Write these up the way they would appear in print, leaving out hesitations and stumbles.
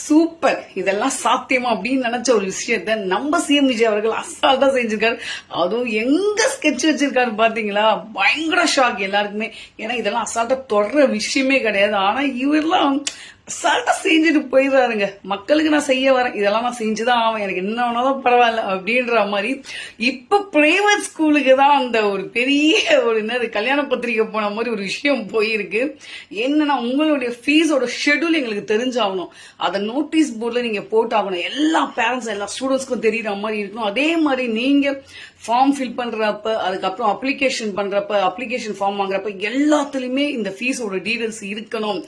Super. இதெல்லாம் சாத்தியமா அப்படின்னு நினைச்ச ஒரு விஷயத்த நம்ம சிஎம் விஜய் அவர்கள் அசால்ட்டா செஞ்சிருக்காரு. அதுவும் எங்க ஸ்கெட்ச் வச்சிருக்காரு பாத்தீங்களா? பயங்கர ஷாக் எல்லாருக்குமே. ஏன்னா இதெல்லாம் அசால்ட்டா தொடர விஷயமே கிடையாது. ஆனா இவரெல்லாம் அசால்ட்டா செஞ்சுட்டு போயிடுறாருங்க. மக்களுக்கு நான் செய்ய வரேன், இதெல்லாம் நான் செஞ்சுதான் ஆவேன், எனக்கு என்ன வேணாலும் பரவாயில்ல அப்படின்ற மாதிரி. இப்ப பிரைவேட் ஸ்கூலுக்கு தான் அந்த ஒரு பெரிய ஒரு என்னது கல்யாண பத்திரிகை போன மாதிரி ஒரு விஷயம் போயிருக்கு. என்னன்னா உங்களுடைய ஃபீஸோட ஷெட்யூல் எங்களுக்கு தெரிஞ்சாகணும். அதை நோட்டீஸ் போர்டில் நீங்க போட்டாகணும். எல்லா பேரண்ட்ஸ் எல்லா ஸ்டூடெண்ட்ஸ்க்கும் தெரியற மாதிரி இருக்கணும். அதே மாதிரி நீங்க ஃபார்ம் ஃபில் பண்றப்ப, அதுக்கப்புறம் அப்ளிகேஷன் பண்றப்ப, அப்ளிகேஷன் ஃபார்ம் வாங்குறப்ப எல்லாத்துலயுமே இந்த ஃபீஸோட டீடைல்ஸ் இருக்கணும்.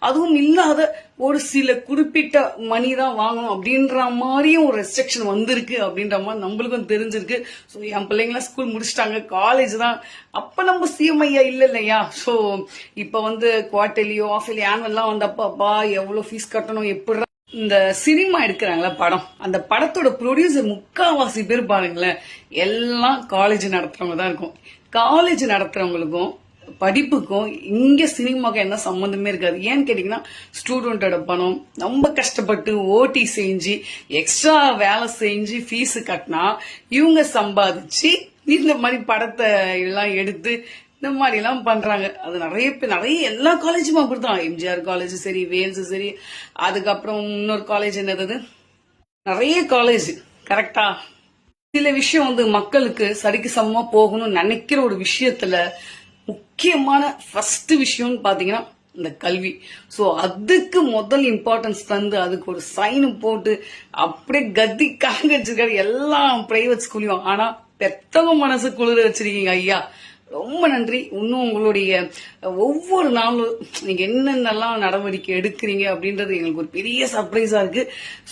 அதுவும் இல்லாத ஒரு சில குறிப்பிட்ட மணி தான் வாங்கணும் அப்படின்ற மாதிரியும் ஒரு ரெஸ்ட்ரிக்ஷன் வந்திருக்கு அப்படின்ற மாதிரி நம்மளுக்கும் தெரிஞ்சிருக்கு. ஸோ என் பிள்ளைங்களாம் ஸ்கூல் முடிச்சிட்டாங்க, காலேஜ் தான். அப்ப நம்ம சிஎம் ஐயா இல்ல இல்லையா? ஸோ இப்ப குவார்டர்லியோ ஆஃப்லி ஆனுவல்லாம் வந்தப்பா எவ்வளவு ஃபீஸ் கட்டணும், எப்படி இந்த சினிமா எடுக்கிறாங்களா படம், அந்த படத்தோட ப்ரொடியூசர் முக்காவாசி பேர் பாருங்களேன் எல்லாம் காலேஜ் நடத்துறவங்க தான் இருக்கும். காலேஜ் நடத்துறவங்களுக்கும் படிப்புக்கும் இங்க சினிமாவுக்கு என்ன சம்பந்தமே இருக்காது. ஏன்னு கேட்டீங்கன்னா ஸ்டூடெண்டோட பணம் நம்ம கஷ்டப்பட்டு ஓட்டி செஞ்சு எக்ஸ்ட்ரா வேலை செஞ்சு ஃபீஸ் கட்டினா இவங்க சம்பாதிச்சு இந்த மாதிரி படத்தை எல்லாம் எடுத்து இந்த மாதிரி எல்லாம் பண்றாங்க. அது நிறைய எல்லா காலேஜும் அப்படிதான். எம்ஜிஆர் காலேஜ் சரி, வேல்ஸ் சரி, அதுக்கப்புறம் இன்னொரு காலேஜ் என்னது, நிறைய காலேஜ். கரெக்டா? சில விஷயம் மக்களுக்கு சரிக்கு சமமா போகணும்னு நினைக்கிற ஒரு விஷயத்துல முக்கியமான ஃபர்ஸ்ட் விஷயம்னு பாத்தீங்கன்னா இந்த கல்வி. சோ அதுக்கு முதல் இம்பார்ட்டன்ஸ் தந்து அதுக்கு ஒரு சைன் போட்டு அப்படியே கத்திக்காக வச்சிருக்காரு எல்லா பிரைவேட் ஸ்கூலையும். ஆனா பெத்தவங்க மனசு குளிர வச்சிருக்கீங்க ஐயா, ரொம்ப நன்றி. இன்னும் உங்களுடைய ஒவ்வொரு நாளும் நீங்க என்னென்னலாம் நடவடிக்கை எடுக்கிறீங்க அப்படின்றது எங்களுக்கு ஒரு பெரிய சர்ப்ரைஸா இருக்கு.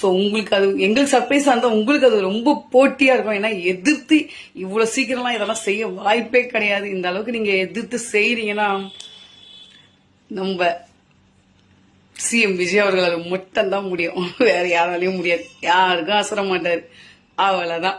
ஸோ உங்களுக்கு அது எங்களுக்கு சர்ப்ரைஸா இருந்தா உங்களுக்கு அது ரொம்ப போட்டியா இருக்கும். ஏன்னா எதிர்த்து இவ்வளவு சீக்கிரம்லாம் இதெல்லாம் செய்ய வாய்ப்பே கிடையாது. இந்த அளவுக்கு நீங்க எதிர்த்து செய்யறீங்கன்னா நம்ம சிஎம் விஜய் அவர்களால் மட்டும்தான் முடியும், வேற யாராலையும் முடியாது. யாருக்கும் அசர மாட்டாரு, அவ்வளவுதான்.